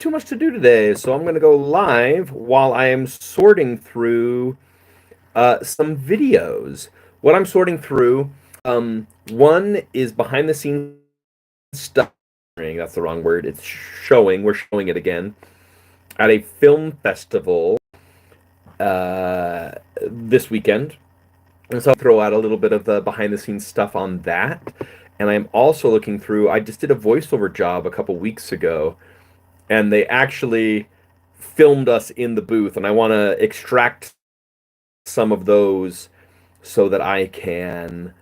too much to do today, so I'm going to go live while I am sorting through some videos. What I'm sorting through, one is behind the scenes stuff. That's the wrong word. It's showing. We're showing it again at a film festival this weekend. And so I'll throw out a little bit of the behind the scenes stuff on that. And I'm also looking through, I just did a voiceover job a couple weeks ago, and they actually filmed us in the booth, and I want to extract some of those so that I can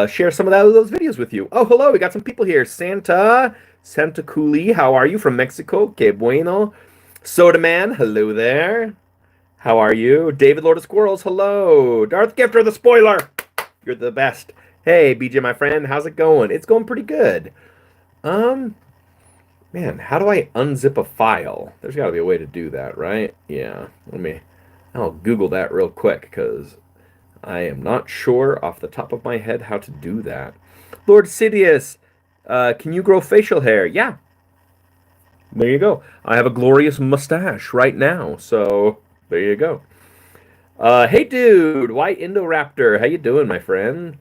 share some of those videos with you. Oh, hello, we got some people here. Santa Cooley, how are you? From Mexico, que bueno. Soda Man, hello there. How are you? David Lord of Squirrels, hello. Darth Gifter, the spoiler. You're the best. Hey, BJ, my friend, how's it going? It's going pretty good. Man, how do I unzip a file? There's got to be a way to do that, right? Yeah, I'll Google that real quick, because I am not sure off the top of my head how to do that. Lord Sidious, can you grow facial hair? Yeah. There you go. I have a glorious mustache right now, so there you go. Hey, dude, White Indoraptor, how you doing, my friend?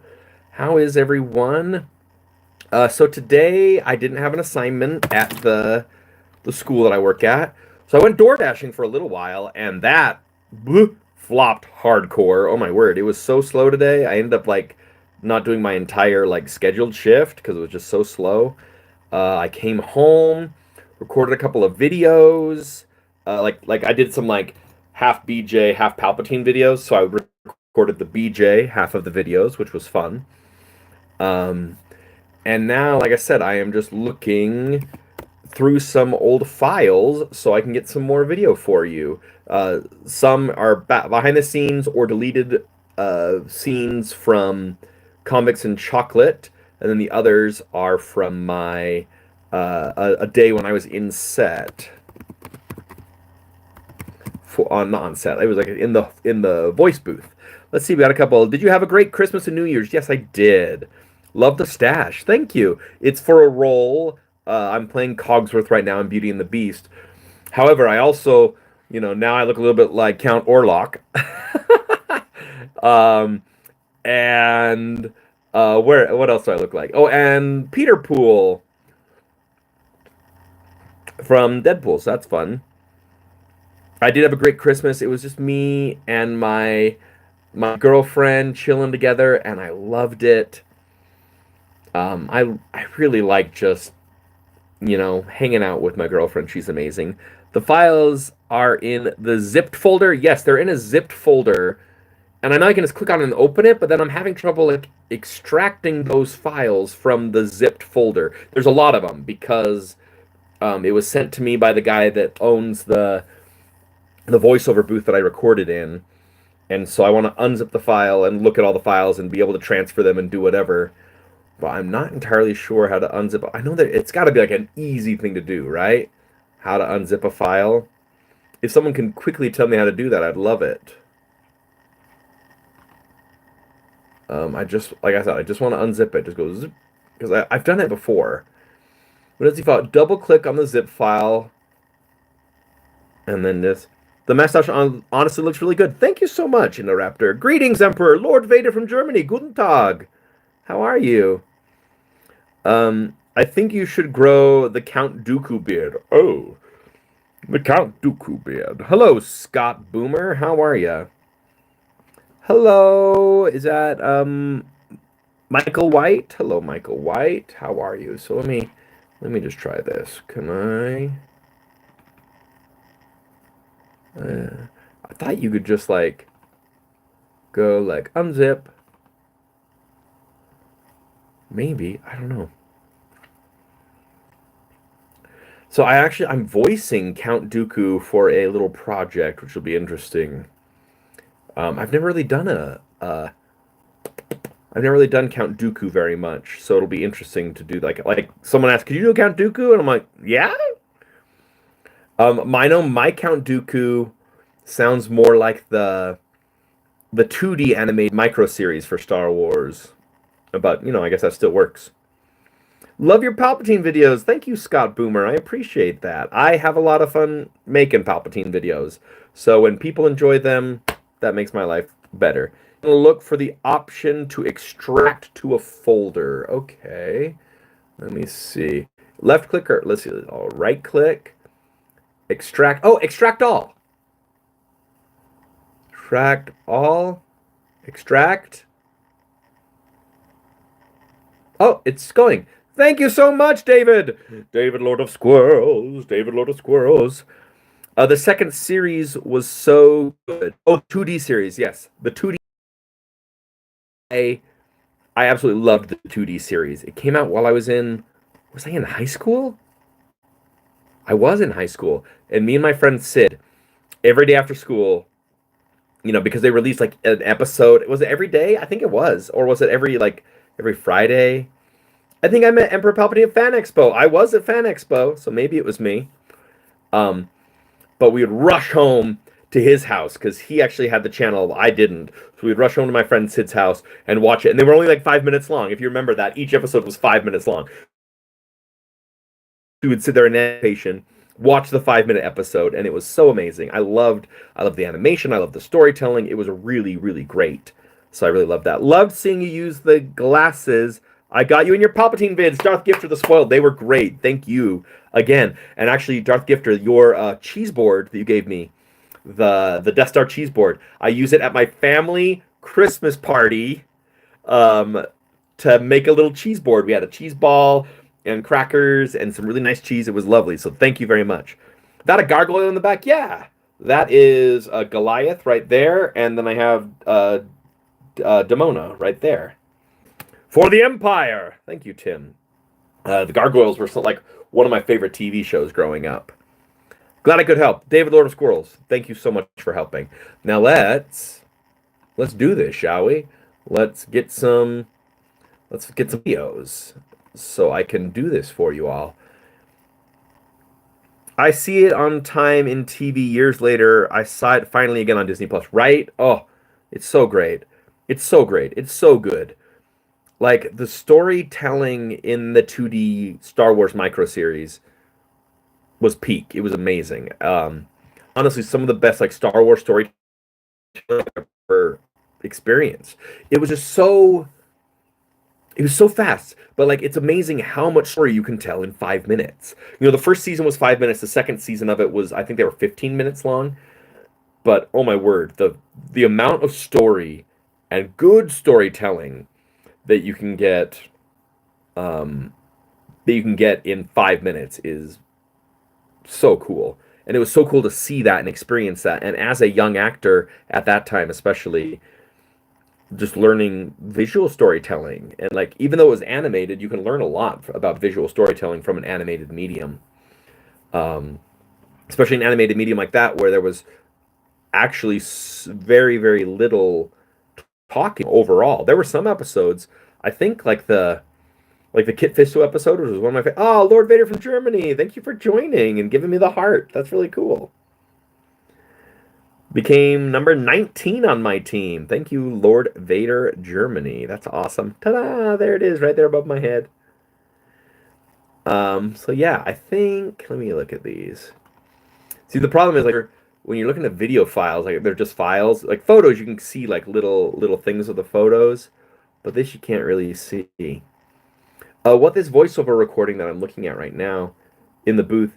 How is everyone? So today I didn't have an assignment at the school that I work at, so I went door dashing for a little while, and that flopped hardcore. Oh my word, it was so slow today. I ended up not doing my entire scheduled shift because it was just so slow. I came home, recorded a couple of videos. Like I did some half BJ, half Palpatine videos, so I recorded the BJ half of the videos, which was fun. And now, like I said, I am just looking through some old files so I can get some more video for you. Some are behind the scenes or deleted scenes from Comics and Chocolate, and then the others are from my a day when I was in set. Not on set. It was in the voice booth. Let's see. We got a couple. Did you have a great Christmas and New Year's? Yes, I did. Love the stash. Thank you. It's for a role. I'm playing Cogsworth right now in Beauty and the Beast. However, I also, now I look a little bit like Count Orlok. And what else do I look like? Oh, and Peter Pool from Deadpool. So that's fun. I did have a great Christmas. It was just me and my girlfriend chilling together, and I loved it. I really like just, hanging out with my girlfriend. She's amazing. The files are in the zipped folder. Yes, they're in a zipped folder. And I know I can just click on it and open it, but then I'm having trouble extracting those files from the zipped folder. There's a lot of them because it was sent to me by the guy that owns the voiceover booth that I recorded in. And so I want to unzip the file and look at all the files and be able to transfer them and do whatever. But I'm not entirely sure how to unzip. I know that it's got to be an easy thing to do, right? How to unzip a file. If someone can quickly tell me how to do that, I'd love it. Like I said, I just want to unzip it. Just go zip, because I've done it before. What does he file? Double click on the zip file, and then this. The mustache honestly looks really good. Thank you so much, Indoraptor. Greetings, Emperor. Lord Vader from Germany. Guten Tag. How are you? I think you should grow the Count Dooku beard. Oh, the Count Dooku beard. Hello, Scott Boomer. How are ya? Hello. Is that Michael White? Hello, Michael White. How are you? So let me just try this. Can I? I thought you could just go unzip. Maybe, I don't know. So I'm voicing Count Dooku for a little project, which will be interesting. I've never really done I've never really done Count Dooku very much, so it'll be interesting to do like someone asked, "Could you do Count Dooku?" And I'm like, "Yeah." My Count Dooku sounds more like the 2D animated micro series for Star Wars. But, I guess that still works. Love your Palpatine videos. Thank you, Scott Boomer. I appreciate that. I have a lot of fun making Palpatine videos. So when people enjoy them, that makes my life better. Look for the option to extract to a folder. Okay. Let me see. Left click or let's see. Oh, right click. Extract. Oh, extract all. Extract all. Extract. Oh, it's going. Thank you so much, David. David, Lord of Squirrels. David, Lord of Squirrels. The second series was so good. Oh, 2D series, yes. The 2D. I absolutely loved the 2D series. It came out while I was in. Was I in high school? I was in high school. And me and my friend Sid, every day after school, because they released like an episode. Was it every day? I think it was. Or was it every Friday? I think I met Emperor Palpatine at Fan Expo. I was at Fan Expo, so maybe it was me. But we would rush home to his house because he actually had the channel. I didn't. So we'd rush home to my friend Sid's house and watch it. And they were only like 5 minutes long. If you remember that, each episode was 5 minutes long. We would sit there in animation, watch the 5 minute episode, and it was so amazing. I loved the animation. I loved the storytelling. It was really, really great. So I really loved that. Loved seeing you use the glasses. I got you in your Palpatine vids. Darth Gifter the Spoiled. They were great. Thank you again. And actually, Darth Gifter, your cheese board that you gave me, the Death Star cheese board, I use it at my family Christmas party to make a little cheese board. We had a cheese ball and crackers and some really nice cheese. It was lovely. So thank you very much. That a gargoyle in the back? Yeah. That is a Goliath right there. And then I have Demona right there. For the Empire! Thank you, Tim. The Gargoyles were like one of my favorite TV shows growing up. Glad I could help. David, Lord of Squirrels, thank you so much for helping. Now let's do this, shall we? Let's get some videos so I can do this for you all. I see it on time in TV years later. I saw it finally again on Disney Plus, right? Oh, it's so great. It's so great. It's so good. Like, the storytelling in the 2D Star Wars micro series was peak. It was amazing. Honestly, some of the best Star Wars storytelling I've ever experienced. It was so fast, but it's amazing how much story you can tell in 5 minutes. The first season was 5 minutes. The second season of it was, I think they were 15 minutes long. But oh my word, the amount of story and good storytelling that you can get in 5 minutes is so cool. And it was so cool to see that and experience that. And as a young actor at that time, especially, just learning visual storytelling. And even though it was animated, you can learn a lot about visual storytelling from an animated medium. Especially an animated medium like that, where there was actually very, very little talking overall. There were some episodes, I think the Kit Fisto episode, which was one of my favorite. Oh, Lord Vader from Germany, thank you for joining and giving me the heart. That's really cool. Became number 19 on my team. Thank you, Lord Vader Germany. That's awesome. Ta-da! There it is, right there above my head. So yeah, I think, let me look at these. See, the problem is when you're looking at video files, they're just files. Photos, you can see little things of the photos, but this you can't really see. What this voiceover recording that I'm looking at right now in the booth.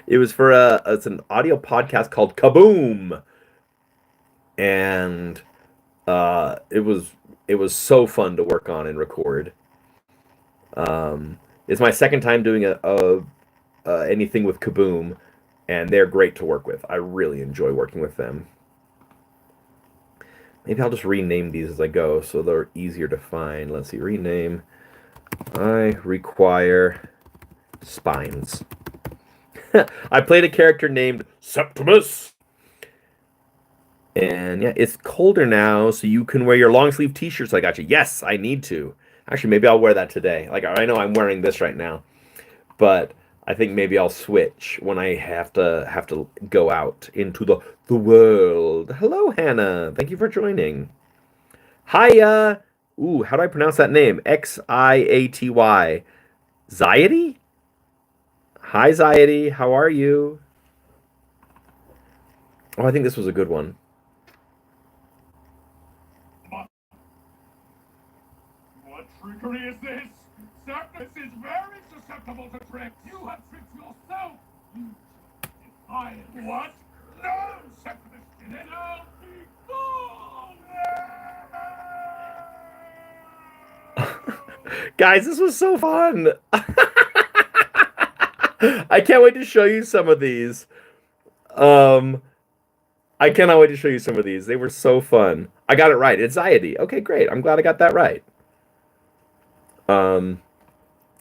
It was for it's an audio podcast called Kaboom, and it was so fun to work on and record. It's my second time doing anything with Kaboom, and they're great to work with. I really enjoy working with them. Maybe I'll just rename these as I go so they're easier to find. Let's see, rename. I require spines. I played a character named Septimus. And yeah, it's colder now, so you can wear your long sleeve t-shirts. I got you. Yes, I need to. Actually, maybe I'll wear that today. I know I'm wearing this right now. But I think maybe I'll switch when I have to go out into the world. Hello, Hannah. Thank you for joining. Hiya. Ooh, how do I pronounce that name? Xiaty. Ziety? Hi, Ziety. How are you? Oh, I think this was a good one. What trickery is this? Septimus is very susceptible to tricks. You have tricked yourself. You defiant. What? No, Septimus didn't. Now be gone. Guys, this was so fun. I can't wait to show you some of these. I cannot wait to show you some of these. They were so fun. I got it right. Anxiety. Okay, great. I'm glad I got that right.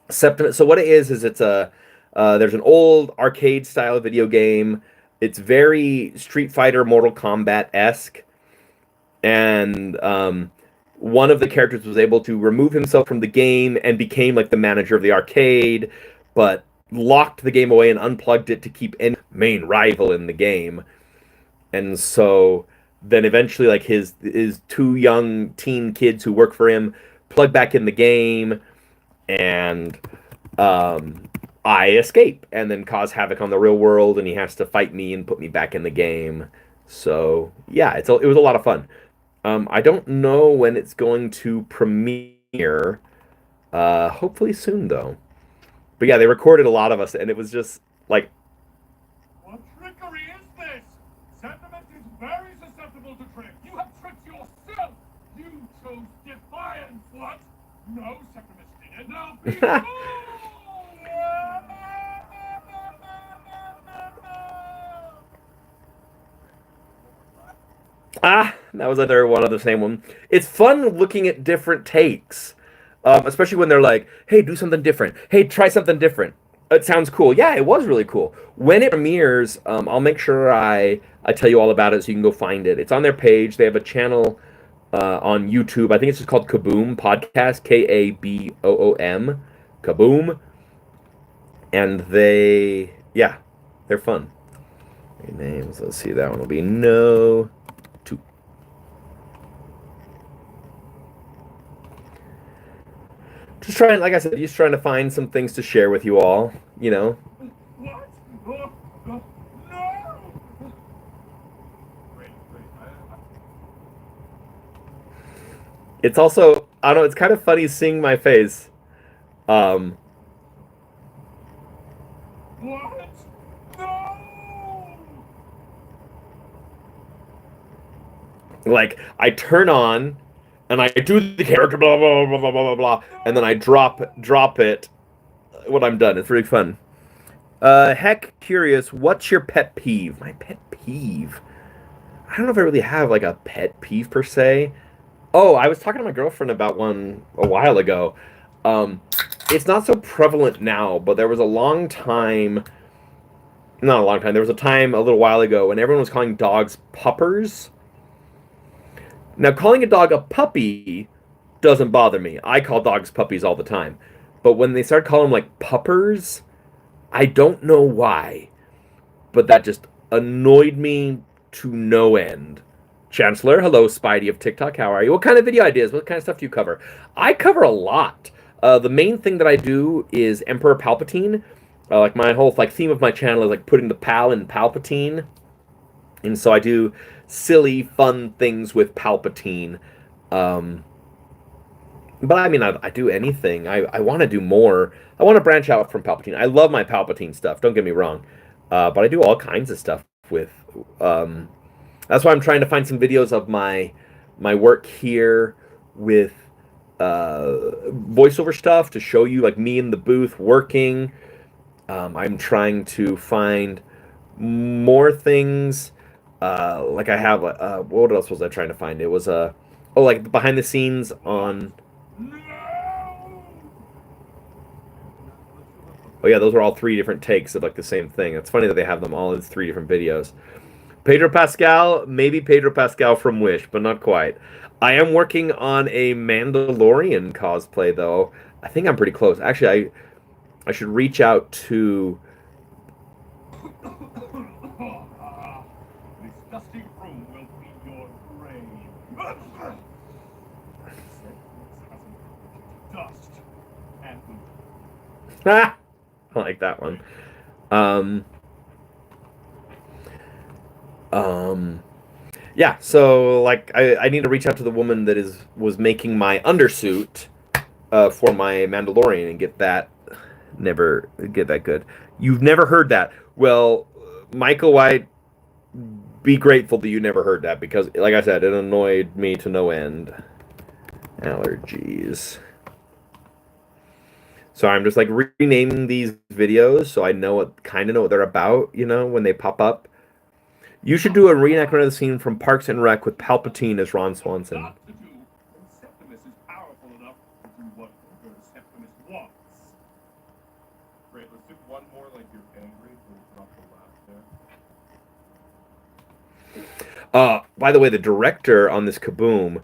Septimus. So what it is it's there's an old arcade style video game. It's very Street Fighter, Mortal Kombat-esque, and one of the characters was able to remove himself from the game and became like the manager of the arcade, but locked the game away and unplugged it to keep any main rival in the game. And so then eventually, like his two young teen kids who work for him plug back in the game, and I escape and then cause havoc on the real world, and he has to fight me and put me back in the game. So yeah, it was a lot of fun. I don't know when it's going to premiere. Hopefully soon though. But yeah, they recorded a lot of us, and it was just like, what trickery is this? Septimus is very susceptible to tricks. You have tricked yourself. You chose defiance. What? No, Septimus didn't. Now be gone. that was another one of the same one. It's fun looking at different takes, especially when they're like, "Hey, do something different. Hey, try something different." It sounds cool. Yeah, it was really cool. When it premieres, I'll make sure I tell you all about it so you can go find it. It's on their page. They have a channel on YouTube. I think it's just called Kaboom Podcast, Kaboom, Kaboom, and they're fun. Names. Let's see. That one will be No. Just trying, like I said, just trying to find some things to share with you all, you know. What? No! Wait. It's also, I don't know, it's kind of funny seeing my face. What? No! Like, I turn on, and I do the character, blah, blah, blah, blah, blah, blah, blah, and then I drop it when I'm done. It's really fun. Heck Curious, what's your pet peeve? My pet peeve? I don't know if I really have, like, a pet peeve, per se. Oh, I was talking to my girlfriend about one a while ago. It's not so prevalent now, but there was a long time... Not a long time. There was a time a little while ago when everyone was calling dogs puppers. Now, calling a dog a puppy doesn't bother me. I call dogs puppies all the time. But when they start calling them, like, puppers, I don't know why. But that just annoyed me to no end. Chancellor, hello, Spidey of TikTok. How are you? What kind of video ideas? What kind of stuff do you cover? I cover a lot. The main thing that I do is Emperor Palpatine. Like, my whole theme of my channel is, like, putting the Pal in Palpatine. And so I do silly, fun things with Palpatine. But I mean, I do anything. I want to do more. I want to branch out from Palpatine. I love my Palpatine stuff, don't get me wrong. But I do all kinds of stuff with... that's why I'm trying to find some videos of my work here with voiceover stuff to show you, like, me in the booth working. I'm trying to find more things... like I have, what else was I trying to find? It was, like behind the scenes on... Oh yeah, those were all 3 different takes of, like, the same thing. It's funny that they have them all in 3 different videos. Pedro Pascal, maybe Pedro Pascal from Wish, but not quite. I am working on a Mandalorian cosplay, though. I think I'm pretty close. Actually, I should reach out to. This dusty room will be your grave. Dust and I like that one. Yeah, so like I need to reach out to the woman that was making my undersuit for my Mandalorian and get that. Never get that good. You've never heard that. Well, Michael, I'd be grateful that you never heard that because, like I said, it annoyed me to no end. Allergies. So I'm just like renaming these videos so I know kind of know what they're about, you know, when they pop up. You should do a reenactment of the scene from Parks and Rec with Palpatine as Ron Swanson. Septimus is powerful enough to do whatever Septimus wants. Great, let's do one more like you're angry, so we'll drop the laugh there. By the way, the director on this Kaboom,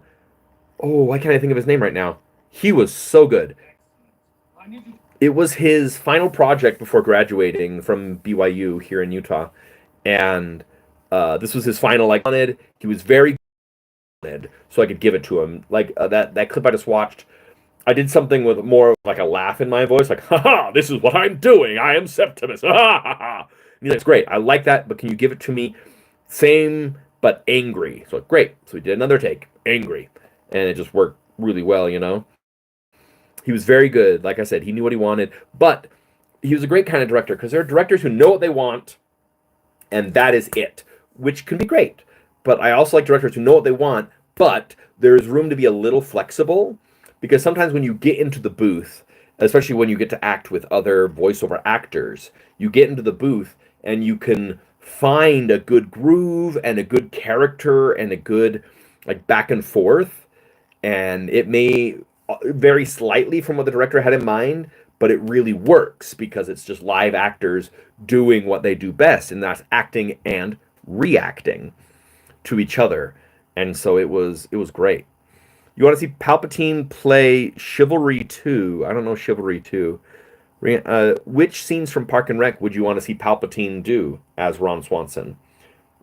why can't I think of his name right now? He was so good. It was his final project before graduating from BYU here in Utah, and this was his final. Like, he was very good, so I could give it to him. Like that clip I just watched, I did something with more like a laugh in my voice, like "Ha, this is what I'm doing. I am Septimus." Ha ha ha! He's like, "It's great. I like that, but can you give it to me, same but angry?" So great. So we did another take, angry, and it just worked really well, you know. He was very good. Like I said, he knew what he wanted, but he was a great kind of director because there are directors who know what they want, and that is it, which can be great. But I also like directors who know what they want, but there's room to be a little flexible because sometimes when you get into the booth, especially when you get to act with other voiceover actors, you get into the booth and you can find a good groove and a good character and a good like back and forth, and it may vary slightly from what the director had in mind, but it really works because it's just live actors doing what they do best, and that's acting and reacting to each other. And so it was great. You want to see Palpatine play Chivalry 2? I don't know Chivalry 2. Which scenes from Park and Rec would you want to see Palpatine do as Ron Swanson?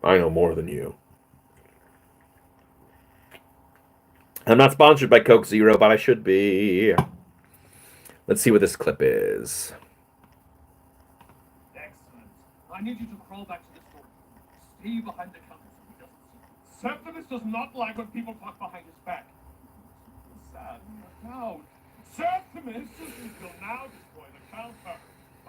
I know more than you. I'm not sponsored by Coke Zero, but I should be. Let's see what this clip is. Excellent. I need you to crawl back to the store. Stay behind the counter so he doesn't see. Septimus does not like when people talk behind his back. Sad. Now, Septimus will now destroy the counter.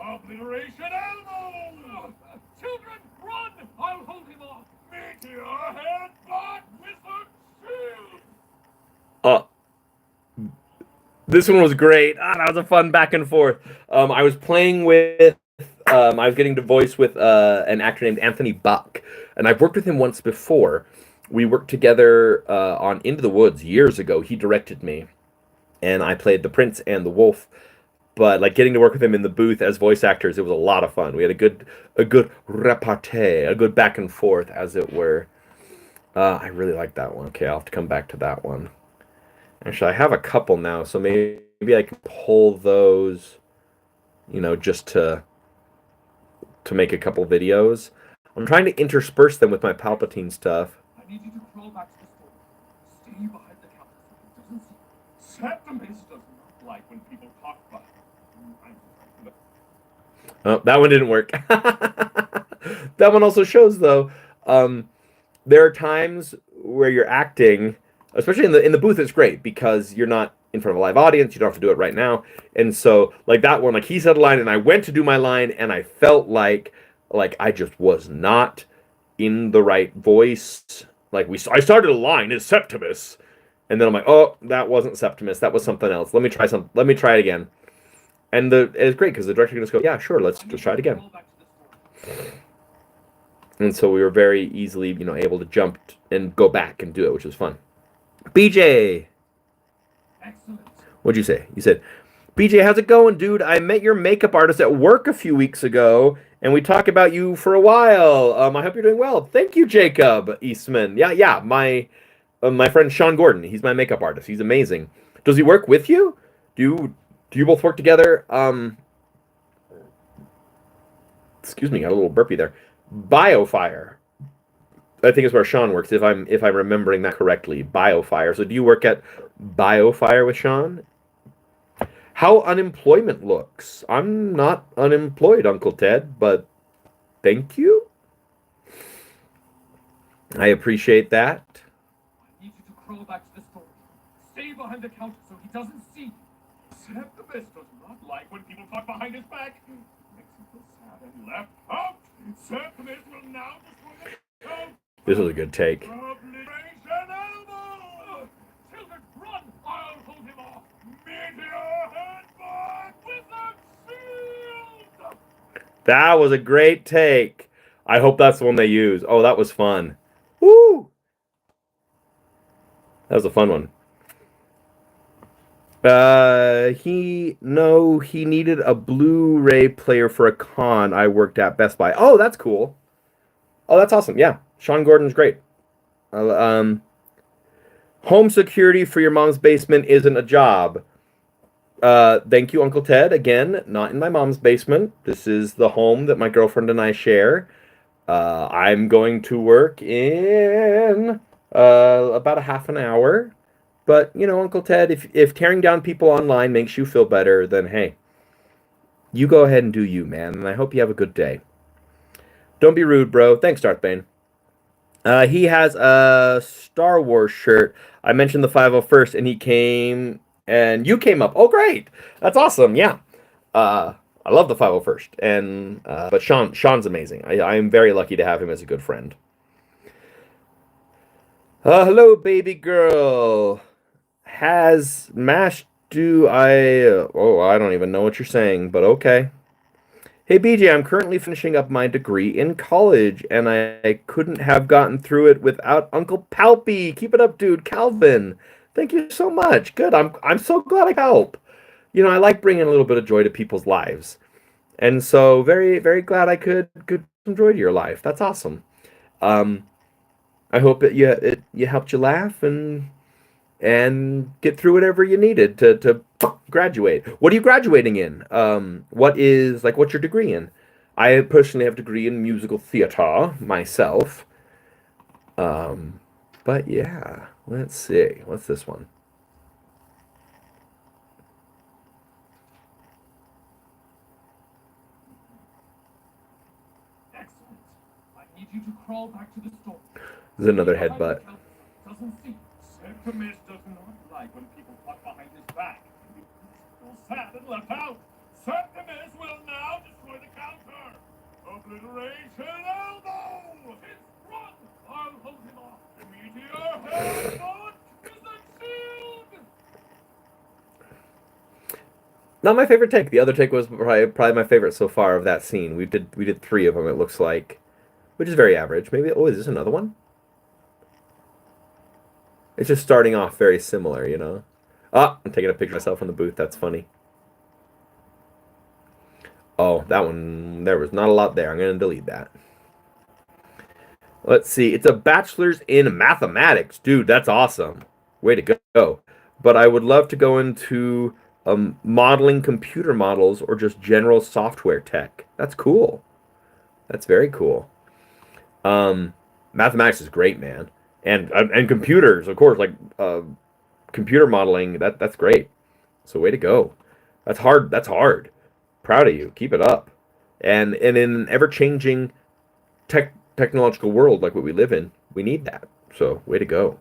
Obliteration elbow! Children, run! I'll hold him off. Meteor headbutt wizard shield! This one was great. That was a fun back and forth. I was playing with, I was getting to voice with an actor named Anthony Buck, and I've worked with him once before. We worked together on Into the Woods years ago. He directed me, and I played the Prince and the Wolf. But like getting to work with him in the booth as voice actors, it was a lot of fun. We had a good repartee, a good back and forth, as it were. I really like that one. Okay, I'll have to come back to that one. Actually, I have a couple now, so maybe I can pull those, you know, just to make a couple videos. I'm trying to intersperse them with my Palpatine stuff. I need you to crawl back to the store. Stay behind the counter so he doesn't see. Septimus does not like when people talk about him. Oh, that one didn't work. That one also shows, though, there are times where you're acting, especially in the booth, it's great because you're not in front of a live audience. You don't have to do it right now. And so, like that one, like he said a line, and I went to do my line, and I felt like I just was not in the right voice. Like I started a line as Septimus, and then I'm like, oh, that wasn't Septimus. That was something else. Let me try it again. And it's great because the director can just go, yeah, sure, let's just try it again. And so we were very easily, you know, able to jump and go back and do it, which was fun. BJ! Excellent. What'd you say? You said, BJ, how's it going, dude? I met your makeup artist at work a few weeks ago, and we talked about you for a while. I hope you're doing well. Thank you, Jacob Eastman. Yeah, my friend Sean Gordon. He's my makeup artist. He's amazing. Does he work with you? Do you both work together? Excuse me, got a little burpee there. Biofire. I think is where Sean works, if I'm remembering that correctly. Biofire. So do you work at Biofire with Sean? How unemployment looks. I'm not unemployed, Uncle Ted, but thank you. I appreciate that. I need you to crawl back to the store. Stay behind the counter so he doesn't see you. Septimus does not like when people talk behind his back. Makes him feel sad and left out. Septimus will now destroy the counter. This was a good take. Obliteration elbow! Children, run! I'll hold him off. Meteor headbutt with a shield! That was a great take. I hope that's the one they use. Oh, that was fun. Woo! That was a fun one. He needed a Blu-ray player for a con I worked at Best Buy. Oh, that's cool. Oh, that's awesome. Yeah, Sean Gordon's great. Home security for your mom's basement isn't a job. Thank you, Uncle Ted. Again, not in my mom's basement. This is the home that my girlfriend and I share. I'm going to work in about a half an hour. But, you know, Uncle Ted, if tearing down people online makes you feel better, then hey, you go ahead and do you, man. And I hope you have a good day. Don't be rude, bro. Thanks, Darth Bane. He has a Star Wars shirt. I mentioned the 501st, and he came, and you came up. Oh, great. That's awesome. Yeah. I love the 501st. And but Sean's amazing. I am very lucky to have him as a good friend. Hello, baby girl. Has mashed do I... I don't even know what you're saying, but okay. Hey, BJ, I'm currently finishing up my degree in college, and I couldn't have gotten through it without Uncle Palpy. Keep it up, dude. Calvin, thank you so much. Good. I'm so glad I could help. You know, I like bringing a little bit of joy to people's lives. And so very, very glad I could enjoy your life. That's awesome. I hope that you helped you laugh and get through whatever you needed to graduate. What are you graduating in? What's your degree in? I personally have a degree in musical theater myself. But yeah, let's see. What's this one? Excellent. I need you to crawl back to the store. This is another headbutt. Doesn't see. Septimus does not like when people talk behind his back. He feels sad and left out. Septimus will now destroy the counter. Obliteration elbow! His front! I'll hold him off. Meteor headbutt is a shield! Not my favorite take. The other take was probably my favorite so far of that scene. We did 3 of them, it looks like, which is very average. Maybe, is this another one? It's just starting off very similar, you know? I'm taking a picture of myself in the booth. That's funny. Oh, that one, there was not a lot there. I'm going to delete that. Let's see. It's a bachelor's in mathematics. Dude, that's awesome. Way to go. But I would love to go into modeling computer models or just general software tech. That's cool. That's very cool. Mathematics is great, man. And computers, of course, like computer modeling, that's great. So way to go. That's hard. That's hard. Proud of you. Keep it up. And in an ever-changing technological world like what we live in, we need that. So way to go.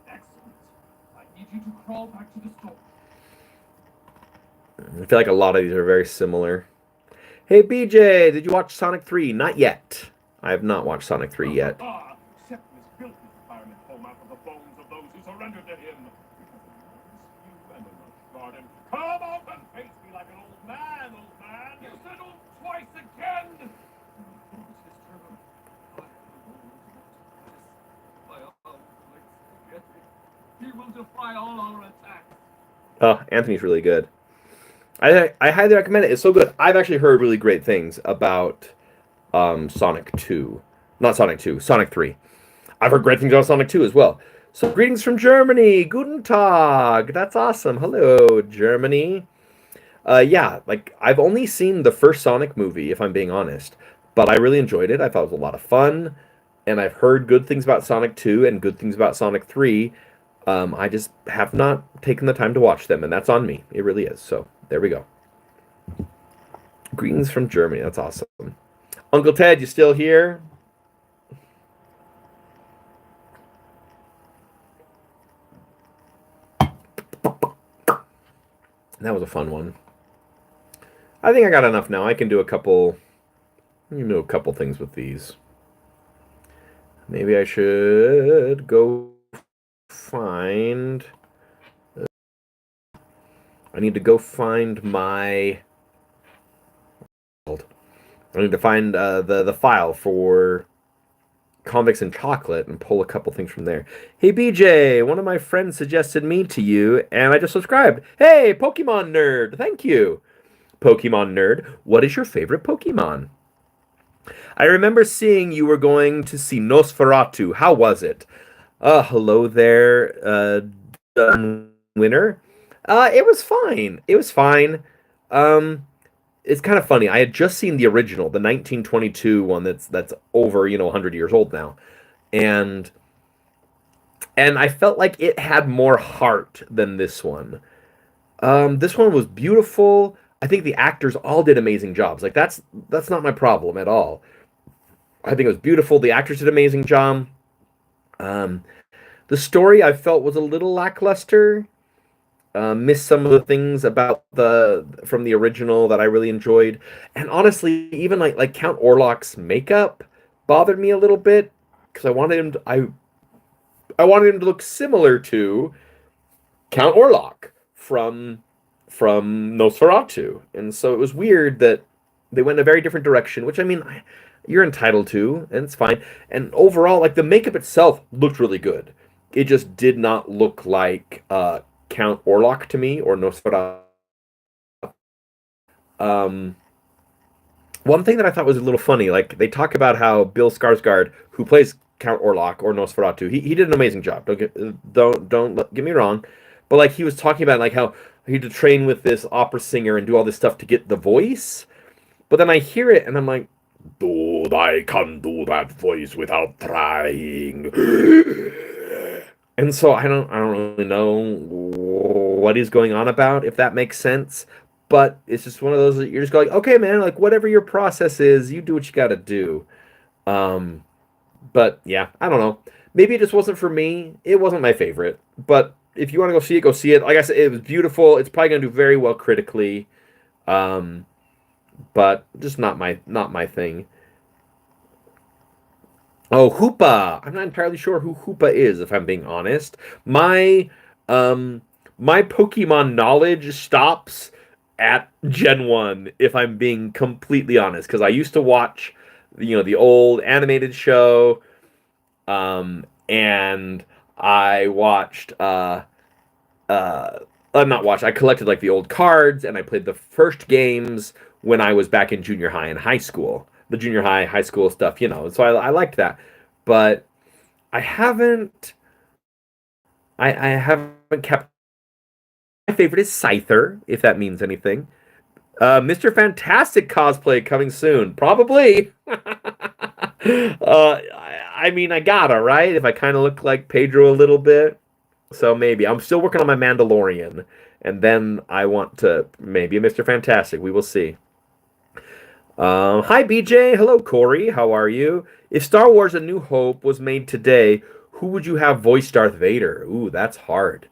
Excellent. I need you to crawl back to the store. I feel like a lot of these are very similar. Hey, BJ, did you watch Sonic 3? Not yet. I have not watched Sonic 3 yet. Septimus built his retirement home out of the bones of those who surrendered to him. You and the lush garden. Come up and face me like an old man, old man. You said old twice again. He will defy all our attacks. Oh, Anthony's really good. I highly recommend it. It's so good. I've actually heard really great things about Sonic 2. Not Sonic 2, Sonic 3. I've heard great things about Sonic 2 as well. So greetings from Germany. Guten Tag. That's awesome. Hello, Germany. Yeah, like I've only seen the first Sonic movie, if I'm being honest, but I really enjoyed it. I thought it was a lot of fun, and I've heard good things about Sonic 2 and good things about Sonic 3. I just have not taken the time to watch them, and that's on me. It really is. So there we go. Greetings from Germany. That's awesome. Uncle Ted, you still here? That was a fun one. I think I got enough now. I can do a couple. You know, a couple things with these. Maybe I should go find. I need to go find my. I need to find the file for Convicts and Chocolate and pull a couple things from there. Hey BJ, one of my friends suggested me to you, and I just subscribed. Hey, Pokemon nerd, thank you. Pokemon nerd, what is your favorite Pokemon? I remember seeing you were going to see Nosferatu. How was it? Hello there, Winner. It was fine. It was fine. It's kind of funny. I had just seen the original, the 1922 one that's over, 100 years old now. And I felt like it had more heart than this one. This one was beautiful. I think the actors all did amazing jobs. Like that's not my problem at all. I think it was beautiful. The actors did an amazing job. The story I felt was a little lackluster. Missed some of the things about from the original that I really enjoyed, and honestly, even like Count Orlok's makeup bothered me a little bit because I wanted him to I wanted him to look similar to Count Orlok from Nosferatu, and so it was weird that they went in a very different direction. Which I mean, you're entitled to, and it's fine. And overall, like the makeup itself looked really good. It just did not look like Count Orlok to me or Nosferatu. One thing that I thought was a little funny, like they talk about how Bill Skarsgård, who plays Count Orlok or Nosferatu, he did an amazing job. Don't get me wrong, but like he was talking about like how he had to train with this opera singer and do all this stuff to get the voice. But then I hear it and I'm like, dude, I can do that voice without trying. And so I don't really know what he's going on about, if that makes sense. But it's just one of those that you're just going, okay, man, like whatever your process is, you do what you got to do. But yeah, I don't know. Maybe it just wasn't for me. It wasn't my favorite. But if you want to go see it, go see it. Like I said, it was beautiful. It's probably going to do very well critically. But just not my thing. Oh, Hoopa. I'm not entirely sure who Hoopa is, if I'm being honest. My Pokemon knowledge stops at Gen 1, if I'm being completely honest, because I used to watch, the old animated show, and I watched, I collected like the old cards, and I played the first games when I was back in junior high and high school. The junior high school stuff, so I liked that. But I haven't kept. My favorite is Scyther, if that means anything. Mr. Fantastic cosplay coming soon, probably. I mean, I gotta, right? If I kind of look like Pedro a little bit, so maybe. I'm still working on my Mandalorian, and then I want to maybe a Mr. Fantastic. We will see. Hi BJ, hello Corey, how are you? If Star Wars A New Hope was made today, who would you have voice Darth Vader? Ooh, that's hard.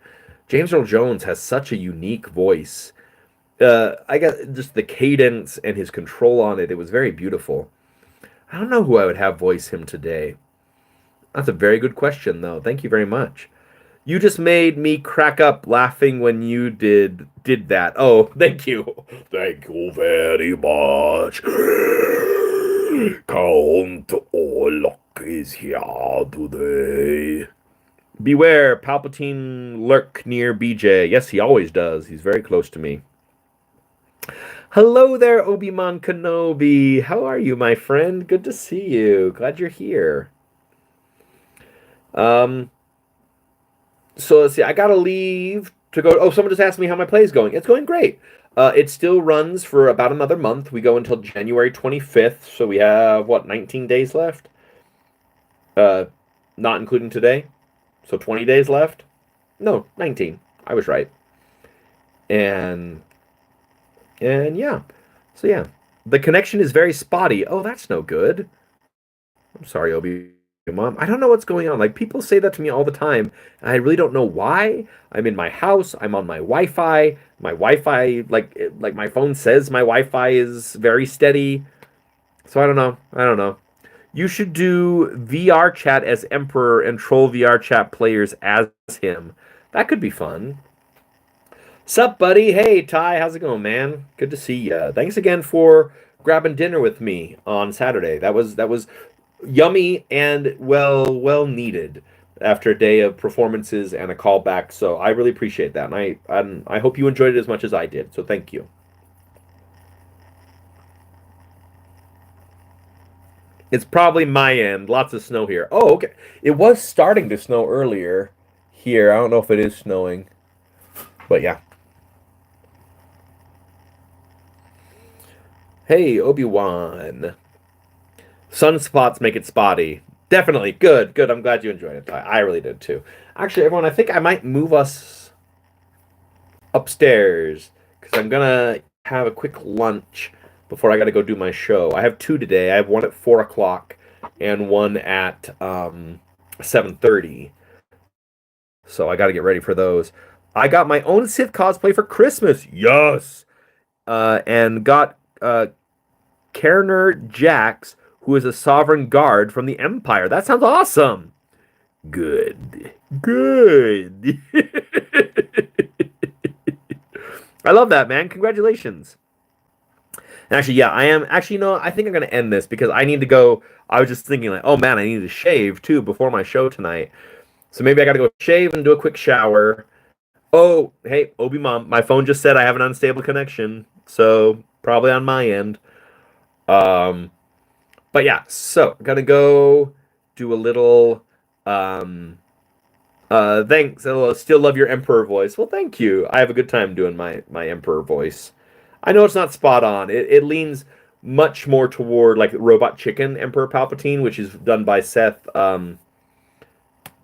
James Earl Jones has such a unique voice. I got just the cadence and his control on it. It was very beautiful. I don't know who I would have voice him today. That's a very good question, though. Thank you very much. You just made me crack up laughing when you did that. Oh, thank you. Thank you very much. Count Orlok is here today. Beware, Palpatine lurk near BJ. Yes, he always does. He's very close to me. Hello there, Obi-Wan Kenobi. How are you, my friend? Good to see you. Glad you're here. So let's see. I gotta leave to go. Oh, someone just asked me how my play is going. It's going great. It still runs for about another month. We go until January 25th, so we have, 19 days left? Not including today. So 20 days left? No, 19. I was right. And yeah. So yeah. The connection is very spotty. Oh, that's no good. I'm sorry, Mom. I don't know what's going on. Like, people say that to me all the time, and I really don't know why. I'm in my house. I'm on my Wi-Fi. My Wi-Fi, like my phone says my Wi-Fi is very steady. So I don't know. You should do VR chat as Emperor and troll VR chat players as him. That could be fun. Sup, buddy? Hey, Ty. How's it going, man? Good to see ya. Thanks again for grabbing dinner with me on Saturday. That was yummy and well needed after a day of performances and a callback. So I really appreciate that, and I hope you enjoyed it as much as I did. So thank you. It's probably my end. Lots of snow here. Oh, okay. It was starting to snow earlier here. I don't know if it is snowing, but yeah. Hey, ObiWan. Sunspots make it spotty. Definitely. Good. I'm glad you enjoyed it. I really did too. Actually, everyone, I think I might move us upstairs because I'm gonna have a quick lunch before I gotta go do my show. I have two today. I have one at 4 o'clock and one at 7:30. So I gotta get ready for those. I got my own Sith cosplay for Christmas. Yes. And got Kerner Jax, who is a sovereign guard from the Empire. That sounds awesome. Good. I love that, man. Congratulations. And actually, yeah, I am. Actually, no, I think I'm going to end this because I need to go. I was just thinking, like, oh, man, I need to shave, too, before my show tonight. So maybe I got to go shave and do a quick shower. Oh, hey, Obi Mom, my phone just said I have an unstable connection. So probably on my end. But yeah, so I'm gonna go do a little thanks. I still love your Emperor voice. Well, thank you. I have a good time doing my Emperor voice. I know it's not spot on. It leans much more toward like Robot Chicken Emperor Palpatine, which is done by Seth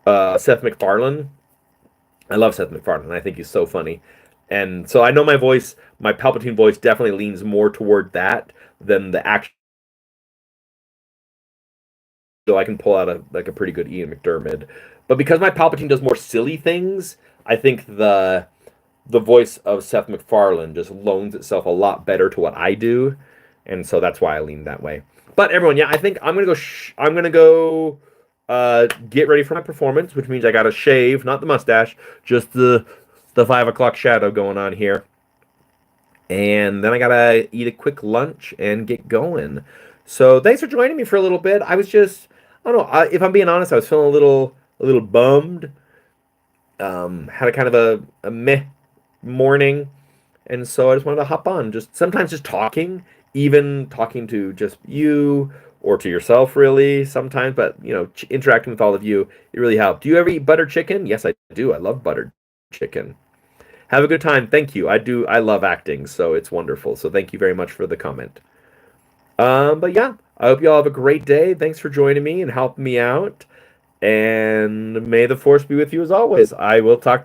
MacFarlane. I love Seth MacFarlane. I think he's so funny. And so I know my voice, my Palpatine voice definitely leans more toward that than the actual. So I can pull out a pretty good Ian McDermott. But because my Palpatine does more silly things, I think the voice of Seth MacFarlane just loans itself a lot better to what I do, and so that's why I lean that way. But everyone, yeah, I think I'm gonna go. I'm gonna go get ready for my performance, which means I gotta shave, not the mustache, just the 5 o'clock shadow going on here, and then I gotta eat a quick lunch and get going. So thanks for joining me for a little bit. I was just, I don't know, if I'm being honest, I was feeling a little bummed. Had a kind of a meh morning, and so I just wanted to hop on. Just sometimes just talking, even talking to just you or to yourself, really. Sometimes, but interacting with all of you, it really helped. Do you ever eat buttered chicken? Yes, I do. I love buttered chicken. Have a good time. Thank you. I do. I love acting, so it's wonderful. So thank you very much for the comment. But yeah, I hope you all have a great day. Thanks for joining me and helping me out. And may the force be with you as always. I will talk to you.